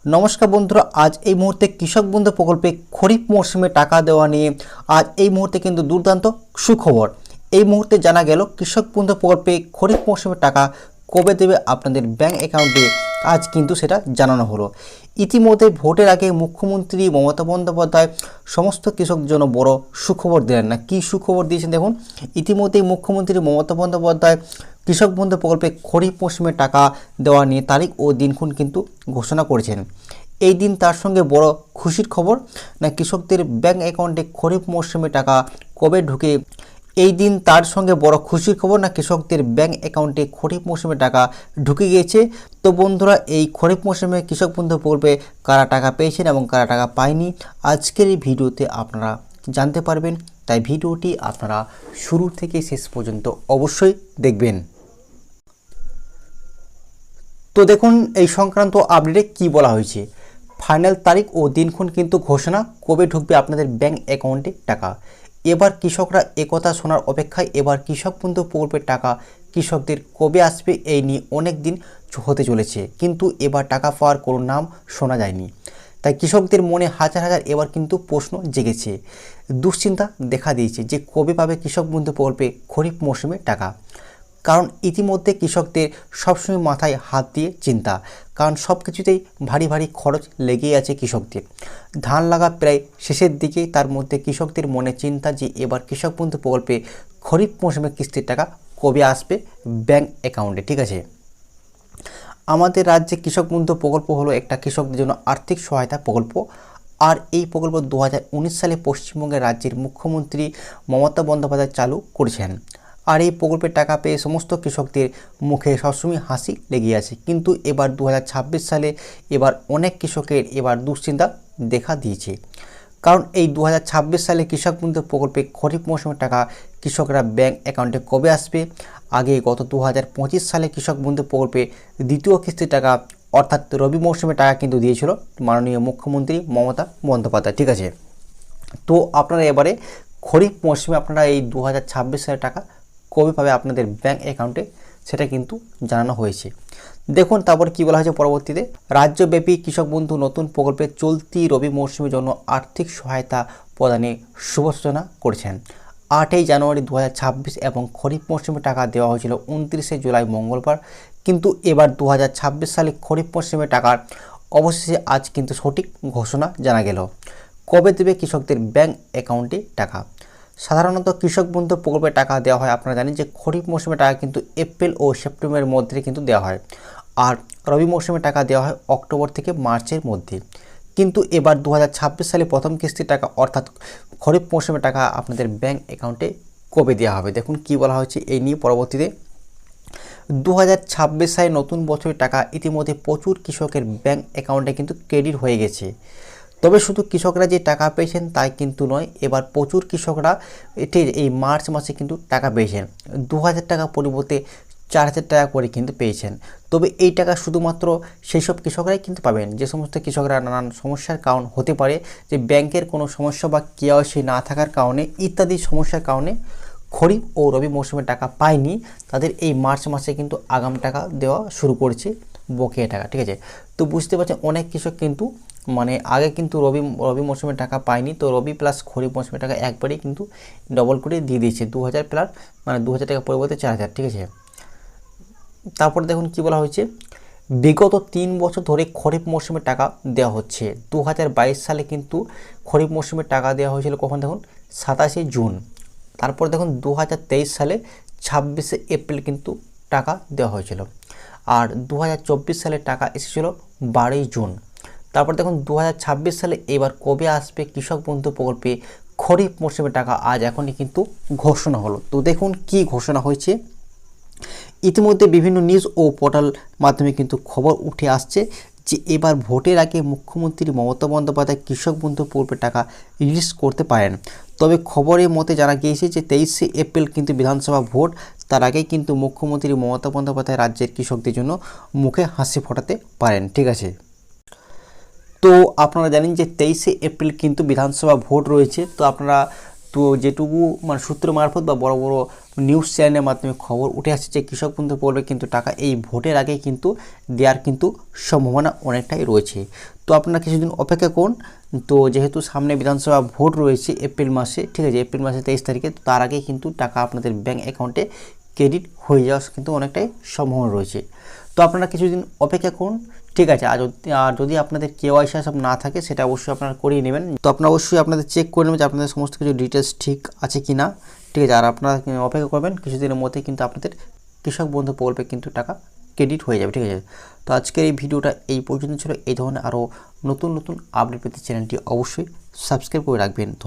নমস্কার বন্ধুরা, আজ এই মুহূর্তে কৃষক বন্ধু প্রকল্পে খরিফ মৌসুমে টাকা দেওয়া নিয়ে আজ এই মুহূর্তে কিন্তু দুর্দান্ত সুখবর। এই মুহূর্তে জানা গেল কৃষক বন্ধু প্রকল্পে খরিফ মৌসুমে টাকা কবে দেবে আপনাদের ব্যাংক অ্যাকাউন্টে, আজ কিন্তু সেটা জানানো হলো। ইতিমধ্যে ভোটের আগে মুখ্যমন্ত্রী মমতা বন্দ্যোপাধ্যায় সমস্ত কৃষকদের জন্য বড় সুখবর দিলেন। না কি সুখবর দিয়েছেন দেখুন। ইতিমধ্যেই মুখ্যমন্ত্রী মমতা বন্দ্যোপাধ্যায় কৃষক বন্ধু প্রকল্পে খরিফ মৌসুমে টাকা দেওয়া নিয়ে তারিখ ও দিনক্ষণ কিন্তু ঘোষণা করেছেন। এই দিন তার সঙ্গে বড় খুশির খবর, না কৃষকদের ব্যাংক অ্যাকাউন্টে খরিফ মৌসুমে টাকা কবে ঢুকে, এই দিন তার সঙ্গে বড় খুশির খবর, না কৃষকদের ব্যাংক অ্যাকাউন্টে খরিফ মৌসুমে টাকা ঢুকে গিয়েছে। তো বন্ধুরা, এই খরিফ মৌসুমে কৃষক বন্ধু প্রকল্পে কারা টাকা পেয়েছেন এবং কারা টাকা পায়নি আজকের এই ভিডিওতে আপনারা জানতে পারবেন। তাই ভিডিওটি আপনারা শুরু থেকে শেষ পর্যন্ত অবশ্যই দেখবেন। তো দেখুন, এই সংক্রান্ত আপডেটে কি বলা হয়েছে। ফাইনাল তারিখ ও দিনক্ষণ কিন্তু ঘোষণা, কবে ঢুকবে আপনাদের ব্যাংক অ্যাকাউন্টে টাকা। এবার কৃষকরা একথা শোনার অপেক্ষায়। এবার কৃষক বন্ধু প্রকল্পের টাকা কৃষকদের কবে আসবে এই নিয়ে অনেক দিন হতে চলেছে, কিন্তু এবার টাকা পাওয়ার কোনো নাম শোনা যায়নি। তাই কৃষকদের মনে হাজার হাজার এবার কিন্তু প্রশ্ন জেগেছে, দুশ্চিন্তা দেখা দিয়েছে যে কবে পাবে কৃষক বন্ধু প্রকল্পে খরিফ মৌসুমে টাকা। কারণ ইতিমধ্যে কৃষকদের সবসময় মাথায় হাত দিয়ে চিন্তা, কারণ সব কিছুতেই ভারী ভারী খরচ লেগেই আছে কৃষকদের। ধান লাগা প্রায় শেষের দিকে, তার মধ্যে কৃষকদের মনে চিন্তা যে এবার কৃষক বন্ধু প্রকল্পে খরিফ মৌসুমে কিস্তির টাকা কবে আসবে ব্যাংক অ্যাকাউন্টে। ঠিক আছে, আমাদের রাজ্যে কৃষক বন্ধু প্রকল্প হলো একটা কৃষকদের জন্য আর্থিক সহায়তা প্রকল্প। আর এই প্রকল্প 2019 সালে পশ্চিমবঙ্গের রাজ্যের মুখ্যমন্ত্রী মমতা বন্দ্যোপাধ্যায় চালু করেছেন। আর এই প্রকল্পের টাকা পেয়ে সমস্ত কৃষকদের মুখে সবসময় হাসি লেগে আছে। কিন্তু এবার 2026 সালে এবার অনেক কৃষকের এবার দুশ্চিন্তা দেখা দিয়েছে। কারণ এই 2026 সালে কৃষক বন্ধু প্রকল্পে খরিফ মৌসুমের টাকা কৃষকরা ব্যাংক অ্যাকাউন্টে কবে আসবে। আগে গত 2025 সালে কৃষক বন্ধু প্রকল্পে দ্বিতীয় কিস্তির টাকা অর্থাৎ রবি মৌসুমে টাকা কিন্তু দিয়েছিল মাননীয় মুখ্যমন্ত্রী মমতা বন্দ্যোপাধ্যায়। ঠিক আছে, তো আপনারা এবারে খরিফ মৌসুমে আপনারা এই 2026 সালের টাকা কবে পাবে আপনাদের ব্যাংক অ্যাকাউন্টে, সেটা কিন্তু জানানো হয়েছে। দেখুন তারপর কি বলা হয়েছে পরবর্তীতে, রাজ্যব্যাপী কৃষক বন্ধু নতুন প্রকল্পে চলতি রবি মৌসুমের জন্য আর্থিক সহায়তা প্রদানে শুভ সূচনা করেছেন। 8ই জানুয়ারি 2026 এবং খরিফ মৌসুমে টাকা দেওয়া হয়েছিল 29শে জুলাই মঙ্গলবার। কিন্তু এবার 2026 সালে খরিফ মৌসুমে টাকার অবশেষে আজ কিন্তু সঠিক ঘোষণা জানা গেল। কবে দেবে কৃষকদের ব্যাংক অ্যাকাউন্টে টাকা। সাধারণত কৃষক বন্ধু প্রকল্পে টাকা দেওয়া হয়, আপনারা জানেন যে খরিফ মৌসুমে টাকা কিন্তু এপ্রিল ও সেপ্টেম্বরের মধ্যে কিন্তু দেওয়া হয়, আর রবি মৌসুমে টাকা দেওয়া হয় অক্টোবর থেকে মার্চের মধ্যে। কিন্তু এবার 2026 সালে প্রথম কিস্তির টাকা অর্থাৎ খরিফ মৌসুমে টাকা আপনাদের ব্যাংক অ্যাকাউন্টে কবে দেওয়া হবে। দেখুন কি বলা হয়েছে এই নিয়ে পরবর্তীতে, 2026 সালে নতুন বছরের টাকা ইতিমধ্যে প্রচুর কৃষকের ব্যাংক অ্যাকাউন্টে কিন্তু ক্রেডিট হয়ে গেছে। তবে শুধু কৃষকরা যে টাকা পেয়েছেন তাই কিন্তু নয়, এবার প্রচুর কৃষকরা এই মার্চ মাসে কিন্তু টাকা পেয়েছেন। 2000 টাকা পরিবর্তে 4000 টাকা করে কিন্তু পেয়েছেন। তবে এই টাকা শুধুমাত্র সেই সব কৃষকরাই কিন্তু পাবেন যে সমস্ত কৃষকরা নানান সমস্যার কারণ হতে পারে, যে ব্যাংকের কোনো সমস্যা বা কেওয়াইসি না থাকার কারণে ইত্যাদি সমস্যার কারণে খরিফ ও রবি মৌসুমে টাকা পায়নি, তাদের এই মার্চ মাসে কিন্তু আগাম টাকা দেওয়া শুরু করেছে, বকেয়া টাকা। ঠিক আছে, তো বুঝতে পারছেন অনেক কৃষক কিন্তু মানে আগে কিন্তু রবি মৌসুমে টাকা পায়নি, তো রবি প্লাস খরিফ মৌসুমে টাকা একবারেই কিন্তু ডবল করে দিয়ে দিয়েছে 2000 প্লাস, মানে 2000 টাকা পরিবর্তে 4000। ঠিক আছে, তারপর দেখুন কি বলা হয়েছে, বিগত 3 বছর ধরে খরিফ মৌসুমে টাকা দেওয়া হচ্ছে। 2022 সালে কিন্তু খরিফ মৌসুমে টাকা দেওয়া হয়েছিল কখন, দেখুন 27শে জুন। তারপর দেখুন 2023 সালে 26শে এপ্রিল কিন্তু টাকা দেওয়া হয়েছিল। আর 2024 সালে টাকা এসেছিল 12ই জুন। তারপর দেখুন 2026 সালে এবার কবে আসবে কৃষক বন্ধু প্রকল্পে খরিফ মৌসুমে টাকা, আজ এখনই কিন্তু ঘোষণা হলো। তো দেখুন কি ঘোষণা হয়েছে। ইতিমধ্যে বিভিন্ন নিউজ ও পোর্টাল মাধ্যমে কিন্তু খবর উঠে আসছে যে এবার ভোটের আগে মুখ্যমন্ত্রী মমতা বন্দ্যোপাধ্যায় কৃষক বন্ধু প্রকল্পের টাকা রিলিজ করতে পারেন। তবে খবরের মতে জানা গিয়েছে যে 23শে এপ্রিল কিন্তু বিধানসভা ভোট, তার আগে কিন্তু মুখ্যমন্ত্রী মমতা বন্দ্যোপাধ্যায় রাজ্যের কৃষকদের জন্য মুখে হাসি ফোটাতে পারেন। ঠিক আছে, তো আপনারা জানেন যে 23শে এপ্রিল কিন্তু বিধানসভা ভোট রয়েছে। তো আপনারা তো যেটুকু মানে সূত্র মারফত বা বড় বড় নিউজ চ্যানেলের মাধ্যমে খবর উঠে আসছে যে কৃষক বন্ধু প্রকল্পে কিন্তু টাকা এই ভোটের আগে কিন্তু দেওয়ার কিন্তু সম্ভাবনা অনেকটাই রয়েছে। তো আপনারা কিছুদিন অপেক্ষা করুন। তো যেহেতু সামনে বিধানসভা ভোট রয়েছে এপ্রিল মাসে, ঠিক আছে, এপ্রিল মাসের 23 তারিখে, তো তার আগে কিন্তু টাকা আপনাদের ব্যাঙ্ক অ্যাকাউন্টে ক্রেডিট হয়ে যাওয়ার কিন্তু অনেকটাই সম্ভাবনা রয়েছে। তো আপনারা কিছুদিন অপেক্ষা করুন, ঠিক আছে। আর যদি আপনাদের কেওয়াইসি সব না থাকে সেটা অবশ্যই আপনারা করিয়ে নেবেন। তো আপনারা অবশ্যই আপনাদের চেক করে নেবেন যে আপনাদের সমস্ত কিছু ডিটেলস ঠিক আছে কি না, ঠিক আছে। আর আপনারা অপেক্ষা করবেন, কিছুদিনের মধ্যে কিন্তু আপনাদের কৃষক বন্ধু প্রকল্পে কিন্তু টাকা ক্রেডিট হয়ে যাবে, ঠিক আছে। তো আজকের এই ভিডিওটা এই পর্যন্ত ছিল। এই ধরনের আরও নতুন নতুন আপডেট পেতে চ্যানেলটি অবশ্যই সাবস্ক্রাইব করে রাখবেন।